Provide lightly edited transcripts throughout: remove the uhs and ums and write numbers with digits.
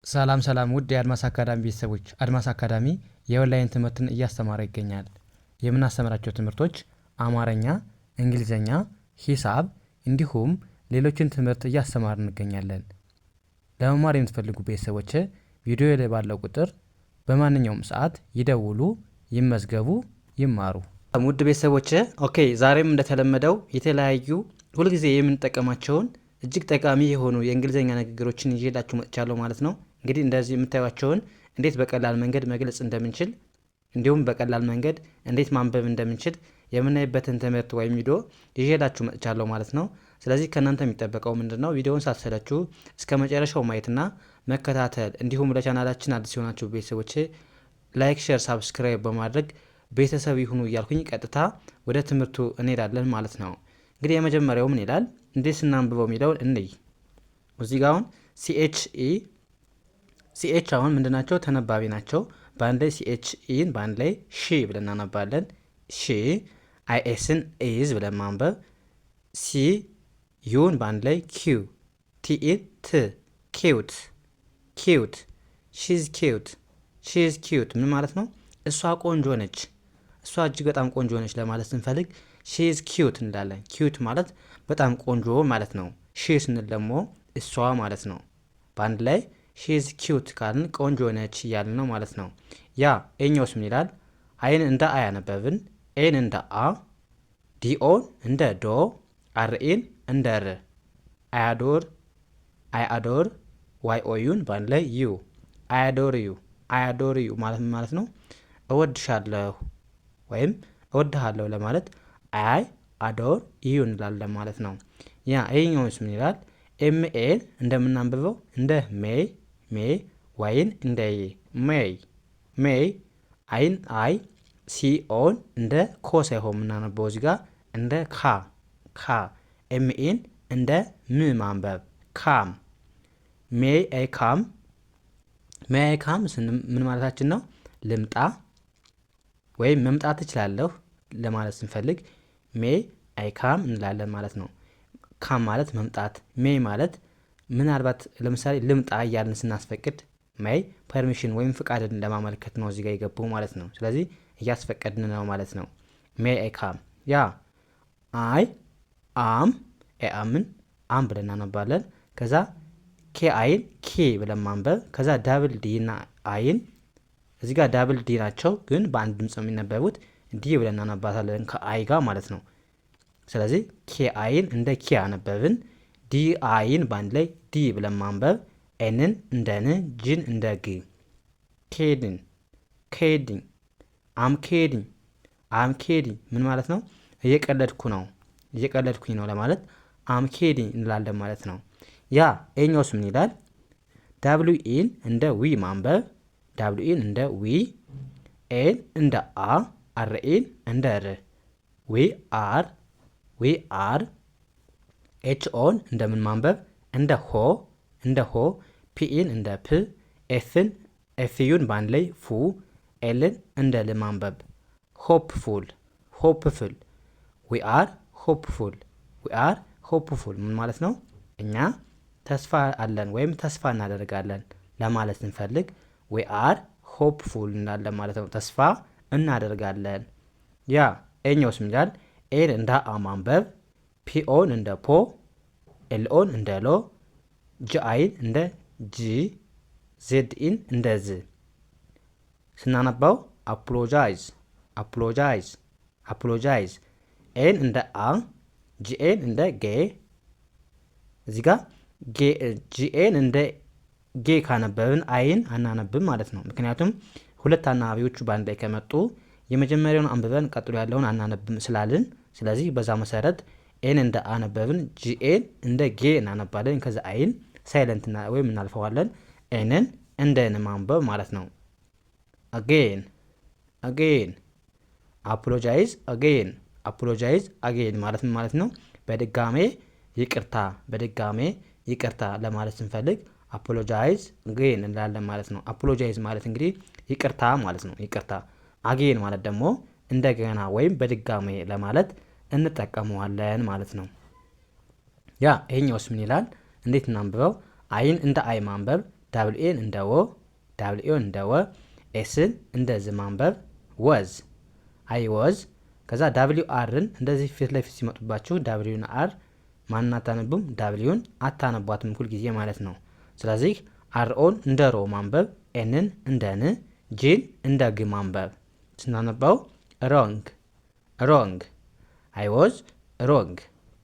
ሰላም ውድ የአድማስ አካዳሚ ቤተሰቦች፣ አድማስ አካዳሚ የኦንላይን ትምህርትን እያስተማረ ይገኛል። የምናስተምራቸው ትምህርቶች አማርኛ፣ እንግሊዘኛ፣ ሂሳብ እንዲሁም ሌሎችን ትምህርት እያስተማር እንገኛለን። ለመማር የምትፈልጉ ቤተሰቦች ቪዲዮ ላይ ባለው ቁጥር በማንኛውም ሰዓት ይደውሉ፣ ይመዝገቡ፣ ይማሩ። ውድ ቤተሰቦች ዛሬም እንደተለመደው የተለያዩ ሁልጊዜ የምንጠቀማቸውን እጅግ ጠቃሚ የሆኑ የእንግሊዘኛ ንግግሮችን ይዤላችሁ መጥቻለሁ ማለት ነው። እንግዲህ እንደዚህ የምታዩቸውን እንዴት በቀላል መንገድ መግለጽ እንደምንችል እንዲሁም በቀላል መንገድ እንዴት ማንበብ እንደምንችል የምናይበትን ትምህርት ወይም ቪዲዮ ይዤላችሁ መጥቻለሁ ማለት ነው። ስለዚህ ከእናንተ የሚጠበቀው ምንድነው? ቪዲዮውን ሳትሰለቹ እስከ መጨረሻው ማየትና መከታተል እንዲሁም ለቻናላችን አዲስ የሆናችሁ ቤተሰቦች ላይክ፣ ሼር፣ ሳብስክራይብ በማድረግ ቤተሰብ ይሁኑ እያልኩኝ ቀጥታ ወደ ትምህርቱ እንሄዳለን ማለት ነው። እንግዲህ የመጀመሪያው ምን ይላል? እንዴት ስናንብበው የሚለውን እንይ። እዚህ ጋር አሁን ሲኤች አሁን ምንድናቸው? ተነባቢ ናቸው። በአንድ ላይ ሲኤችኢን በአንድ ላይ ሺ ብለን እናነባለን። ሺ አይኤስን ኢዝ ብለን ማንበብ። ሲ ዩን በአንድ ላይ ኪው፣ ቲኢን ት፣ ኪውት ኪውት፣ ሺዝ ኪውት ሺዝ ኪውት። ምን ማለት ነው? እሷ ቆንጆ ነች፣ እሷ እጅግ በጣም ቆንጆ ነች ለማለት ስንፈልግ ሺዝ ኪውት እንላለን። ኪውት ማለት በጣም ቆንጆ ማለት ነው። ሺ ስንል ደግሞ እሷ ማለት ነው። በአንድ ላይ ሺዝ ኪውት ካልን ቆንጆ ነች እያልን ነው ማለት ነው። ያ ኤኛውስ ምን ይላል? አይን እንደ አ ያነበብን፣ ኤን እንደ አ፣ ዲኦን እንደ ዶ፣ አርኤን እንደ ር። አያዶር ዋይኦዩን በአንድ ላይ ዩ፣ አያዶር ዩ ማለት ነው እወድሻለሁ ወይም እወድሃለሁ ለማለት አይ አዶር ዩ እንላለን ማለት ነው። ያ ይሄኛውስ ምን ይላል? ኤምኤን እንደምናንብበው እንደ ሜይ፣ ዋይን እንደ ይ፣ ሜይ፣ አይን አይ፣ ሲኦን እንደ ኮ ሳይሆን የምናነበው እዚህ ጋር እንደ ካ፣ ኤምኤን እንደ ም ማንበብ ካም። ሜይ አይ ካም ምን ማለታችን ነው? ልምጣ ወይም መምጣት እችላለሁ ለማለት ስንፈልግ ሜይ አይ ካም እንላለን ማለት ነው። ካም ማለት መምጣት፣ ሜይ ማለት ምናልባት ለምሳሌ ልምጣ እያልን ስናስፈቅድ ሜይ ፐርሚሽን ወይም ፍቃድን ለማመልከት ነው እዚህ ጋር የገባው ማለት ነው። ስለዚህ እያስፈቀድን ነው ማለት ነው። ሜይ አይ ካም። ያ አይ አም አምን አም ብለን እናነባለን። ከዛ ኬ አይን ኬ ብለን ማንበብ። ከዛ ዳብል ዲ እና አይን እዚህ ጋር ዳብል ዲ ናቸው፣ ግን በአንድ ድምጽ የሚነበቡት ዲ ብለን እናነባታለን ከአይ ጋር ማለት ነው። ስለዚህ ኬ አይን እንደ ኬ አነበብን። ዲ አይን በአንድ ላይ ዲ ብለን ማንበብ። ኤንን እንደ ን፣ ጂን እንደ ግ። ኬድን፣ አምኬዲኝ ምን ማለት ነው? እየቀለድኩኝ ነው ለማለት አምኬዲኝ እንላለን ማለት ነው። ያ ኤኛውስ ምን ይላል? ዳብሊው ኢን እንደ ዊ ማንበብ። ዳብሊው ኢን እንደ ዊ፣ ኤን እንደ አ፣ አርኤን እንደ ር። ዊ አር ኤች ኦን እንደምን ማንበብ? እንደ ሆ፣ ፒኢን እንደ ፕ፣ ኤፍዩን በአንድ ላይ ፉ፣ ኤልን እንደ ል ማንበብ። ሆፕፉል ዊ አር ሆፕፉል ምን ማለት ነው? እኛ ተስፋ አለን ወይም ተስፋ እናደርጋለን ለማለት ስንፈልግ ዊ አር ሆፕፉል እንላለን ማለት ነው። ተስፋ እናደርጋለን። ያ ኤኛውስ ምን ይላል? ኤን እንደ አ ማንበብ፣ ፒኦን እንደ ፖ፣ ኤልኦን እንደ ሎ፣ ጂአይን እንደ ጂ፣ ዜድኢን እንደ ዝ። ስናነባው አፕሎጃይዝ። ኤን እንደ አ፣ ጂኤን እንደ ጌ። እዚህ ጋር ጂኤን እንደ ጌ ካነበብን አይን አናነብም ማለት ነው። ምክንያቱም ሁለት አናባቢዎቹ በአንድ ላይ ከመጡ የመጀመሪያውን አንብበን ቀጥሎ ያለውን አናነብም ስላልን፣ ስለዚህ በዛ መሰረት ኤን እንደ አነበብን፣ ጂኤን እንደ ጌ እናነባለን። ከዛ አይን ሳይለንት ወይም እናልፈዋለን። ኤንን እንደ ን ማንበብ ማለት ነው። አጌን አፖሎጃይዝ አጌን ማለት ምን ማለት ነው? በድጋሜ ይቅርታ ለማለት ስንፈልግ አፖሎጃይዝ አጌን እንላለን ማለት ነው። አፖሎጃይዝ ማለት እንግዲህ ይቅርታ ማለት ነው። ይቅርታ። አጌን ማለት ደግሞ እንደገና ወይም በድጋሜ ለማለት እንጠቀመዋለን ማለት ነው። ያ ይሄኛውስ ምን ይላል? እንዴት እናንብበው? አይን እንደ አይ ማንበብ፣ ዳብሊው ኤን እንደ ወ፣ ዳብሊው ኤን እንደ ወ፣ ኤስን እንደ ዝ ማንበብ ወዝ አይ ወዝ። ከዛ ዳብሊው አርን እንደዚህ ፊት ለፊት ሲመጡባችሁ ዳብሊውን አር ማንን አታነቡም? ዳብሊውን አታነቧትም ሁል ጊዜ ማለት ነው። ስለዚህ አርኦን እንደ ሮ ማንበብ፣ ኤንን እንደ ን፣ ጂን እንደ ግ ማንበብ። ስናነባው ሮንግ ሮንግ፣ አይ ወዝ ሮንግ፣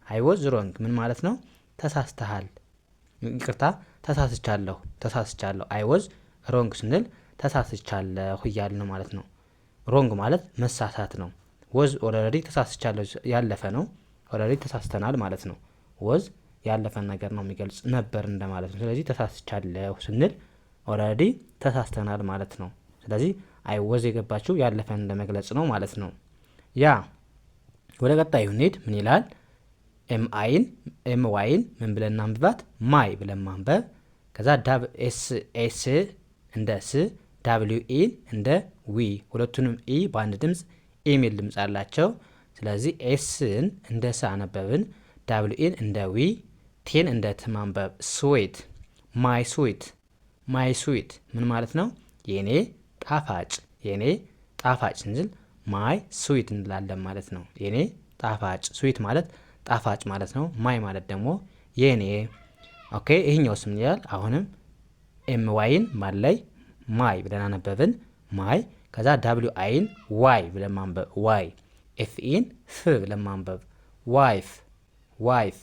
አይ ወዝ ሮንግ ምን ማለት ነው? ተሳስተሃል፣ ይቅርታ ተሳስቻለሁ፣ ተሳስቻለሁ። አይ ወዝ ሮንግ ስንል ተሳስቻለሁ እያልን ነው ማለት ነው። ሮንግ ማለት መሳሳት ነው። ወዝ ኦልሬዲ ተሳስቻለሁ ያለፈ ነው። ኦልሬዲ ተሳስተናል ማለት ነው። ወዝ ያለፈን ነገር ነው የሚገልጽ ነበር እንደማለት ነው። ስለዚህ ተሳስቻለሁ ስንል ኦልሬዲ ተሳስተናል ማለት ነው። ስለዚህ አይ ወዝ የገባችው ያለፈን ለመግለጽ ነው ማለት ነው። ያ ወደ ቀጣዩ እንሂድ። ምን ይላል? ኤም ዋይን ምን ብለን እናንብባት? ማይ ብለን ማንበብ። ከዛ ኤስ እንደ ስ፣ ዳብሊው ኢን እንደ ዊ፣ ሁለቱንም ኢ በአንድ ድምፅ ኢ የሚል ድምፅ አላቸው። ስለዚህ ኤስን እንደ ስ አነበብን፣ ዳብሊው ኢን እንደ ዊ፣ ቴን እንደ ት ማንበብ። ስዊት ማይ ስዊት፣ ማይ ስዊት ምን ማለት ነው? የኔ ጣፋጭ፣ የኔ ጣፋጭ ስንል ማይ ስዊት እንላለን ማለት ነው። የኔ ጣፋጭ፣ ስዊት ማለት ጣፋጭ ማለት ነው። ማይ ማለት ደግሞ የኔ። ኦኬ ይህኛው ስም ይላል። አሁንም ኤም ዋይን ማን ላይ ማይ ብለን አነበብን፣ ማይ። ከዛ ዳብሊው አይን ዋይ ብለን ማንበብ፣ ዋይ። ኤፍ ኢን ፍ ብለን ማንበብ፣ ዋይፍ፣ ዋይፍ፣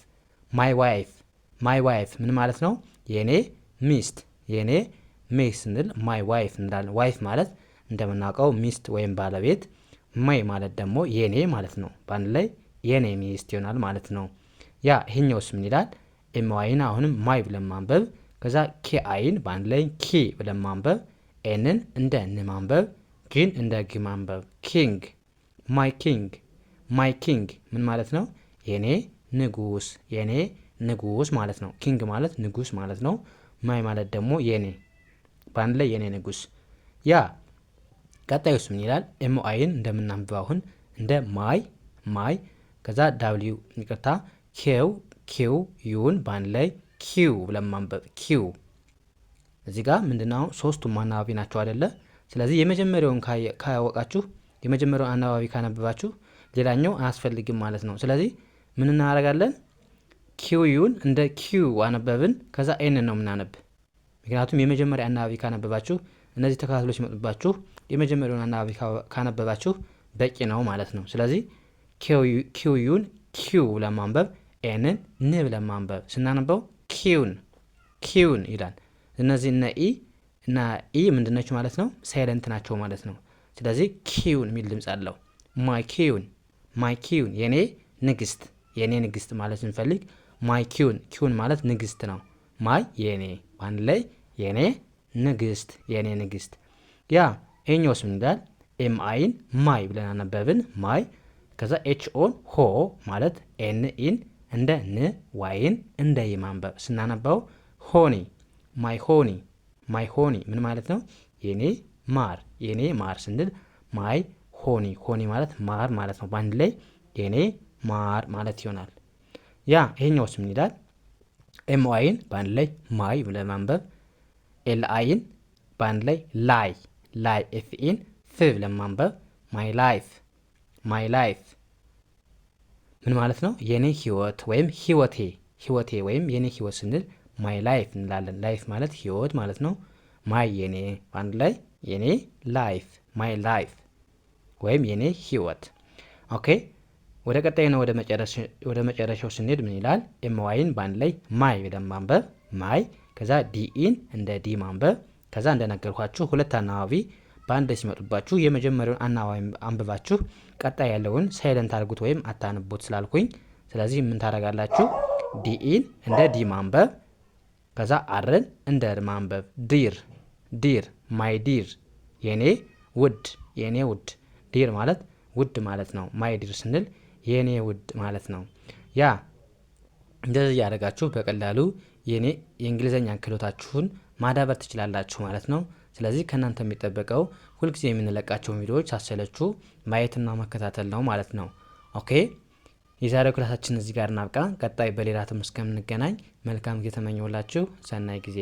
ማይ ዋይፍ፣ ማይ ዋይፍ ምን ማለት ነው? የኔ ሚስት፣ የኔ ሚስት ስንል ማይ ዋይፍ እንላለን። ዋይፍ ማለት እንደምናውቀው ሚስት ወይም ባለቤት፣ ማይ ማለት ደግሞ የኔ ማለት ነው። በአንድ ላይ የኔ ሚስት ይሆናል ማለት ነው። ያ ይሄኛውስ ምን ይላል? ኤም ዋይን አሁንም ማይ ብለን ማንበብ። ከዛ ኬ አይን በአንድ ላይ ኪ ብለን ማንበብ፣ ኤንን እንደ ን ማንበብ፣ ጊን እንደ ግ ማንበብ። ኪንግ ማይ ኪንግ፣ ማይ ኪንግ ምን ማለት ነው? የኔ ንጉስ፣ የኔ ንጉስ ማለት ነው። ኪንግ ማለት ንጉስ ማለት ነው። ማይ ማለት ደግሞ የኔ፣ በአንድ ላይ የኔ ንጉስ። ያ ቀጣዩስ ምን ይላል? ኤም አይን እንደምናንብብ አሁን እንደ ማይ፣ ማይ። ከዛ ዳብሊው ይቅርታ ኪው ዩን በአንድ ላይ ኪው ብለን ማንበብ፣ ኪው። እዚህ ጋር ምንድነው ሶስቱም አናባቢ ናቸው አይደለ? ስለዚህ የመጀመሪያውን ካወቃችሁ፣ የመጀመሪያውን አናባቢ ካነበባችሁ ሌላኛው አያስፈልግም ማለት ነው። ስለዚህ ምን እናደርጋለን? ኪው ዩን እንደ ኪው አነበብን። ከዛ ኤን ነው የምናነብ። ምክንያቱም የመጀመሪያ አናባቢ ካነበባችሁ እነዚህ ተከታትሎች ሲመጡባችሁ የመጀመሪያውን አናባቢ ካነበባችሁ በቂ ነው ማለት ነው። ስለዚህ ኪው ዩን ኪው ብለን ማንበብ፣ ኤንን ን ብለን ማንበብ። ስናነበው ኪውን፣ ኪውን ይላል። እነዚህ እነ ኢ እና ኢ ምንድነች ማለት ነው? ሳይለንት ናቸው ማለት ነው። ስለዚህ ኪውን የሚል ድምፅ አለው። ማይ ኪውን፣ ማይ ኪውን የኔ ንግስት፣ የኔ ንግስት ማለት ስንፈልግ ማይ ኪውን፣ ኪውን ማለት ንግስት ነው። ማይ የኔ፣ በአንድ ላይ የኔ ንግስት፣ የኔ ንግስት። ያ ይሄኛውስ ምን ይላል? ኤም አይን ማይ ብለን አነበብን፣ ማይ። ከዛ ኤች ኦን ሆ ማለት ኤን ኢን እንደ ን፣ ዋይን እንደ ይ ማንበብ። ስናነባው ሆኒ ማይ ሆኒ፣ ማይ ሆኒ ምን ማለት ነው? የኔ ማር፣ የኔ ማር ስንል ማይ ሆኒ፣ ሆኒ ማለት ማር ማለት ነው። በአንድ ላይ የኔ ማር ማለት ይሆናል። ያ ይሄኛውስ ምን ይላል? ኤም ዋይን በአንድ ላይ ማይ ብለን ማንበብ፣ ኤል አይን በአንድ ላይ ላይ፣ ላይ። ኤፍ ኢን ፍ ብለን ማንበብ፣ ማይ ላይፍ፣ ማይ ላይፍ ምን ማለት ነው? የኔ ህይወት ወይም ህይወቴ፣ ህይወቴ ወይም የኔ ህይወት ስንል ማይ ላይፍ እንላለን። ላይፍ ማለት ህይወት ማለት ነው። ማይ የኔ፣ በአንድ ላይ የኔ ላይፍ፣ ማይ ላይፍ ወይም የኔ ህይወት። ኦኬ ወደ ቀጣይ ነው ወደ መጨረሻው ስንሄድ ምን ይላል? ኤም ዋይን በአንድ ላይ ማይ ብለን ማንበብ፣ ማይ። ከዛ ዲኢን እንደ ዲ ማንበብ። ከዛ እንደነገርኳችሁ ሁለት አናባቢ በአንድ ላይ ሲመጡባችሁ የመጀመሪያውን አናባቢ አንብባችሁ ቀጣይ ያለውን ሳይለንት አድርጉት ወይም አታንቡት ስላልኩኝ፣ ስለዚህ ምን ታደርጋላችሁ? ዲኢን እንደ ዲ ማንበብ። ከዛ አርን እንደ ር ማንበብ፣ ዲር፣ ዲር፣ ማይ ዲር የኔ ውድ፣ የኔ ውድ። ዲር ማለት ውድ ማለት ነው። ማይ ዲር ስንል የኔ ውድ ማለት ነው። ያ እንደዚህ ያደርጋችሁ በቀላሉ የእንግሊዘኛ ክህሎታችሁን ማዳበር ትችላላችሁ ማለት ነው። ስለዚህ ከእናንተ የሚጠበቀው ሁልጊዜ የምንለቃቸውን ቪዲዮዎች ሳሰለችሁ ማየትና መከታተል ነው ማለት ነው። ኦኬ የዛሬው ክላሳችን እዚህ ጋር እናብቃ። ቀጣይ በሌላ ትምህርት እስከምንገናኝ መልካም ጊዜ ተመኘሁላችሁ። ሰናይ ጊዜ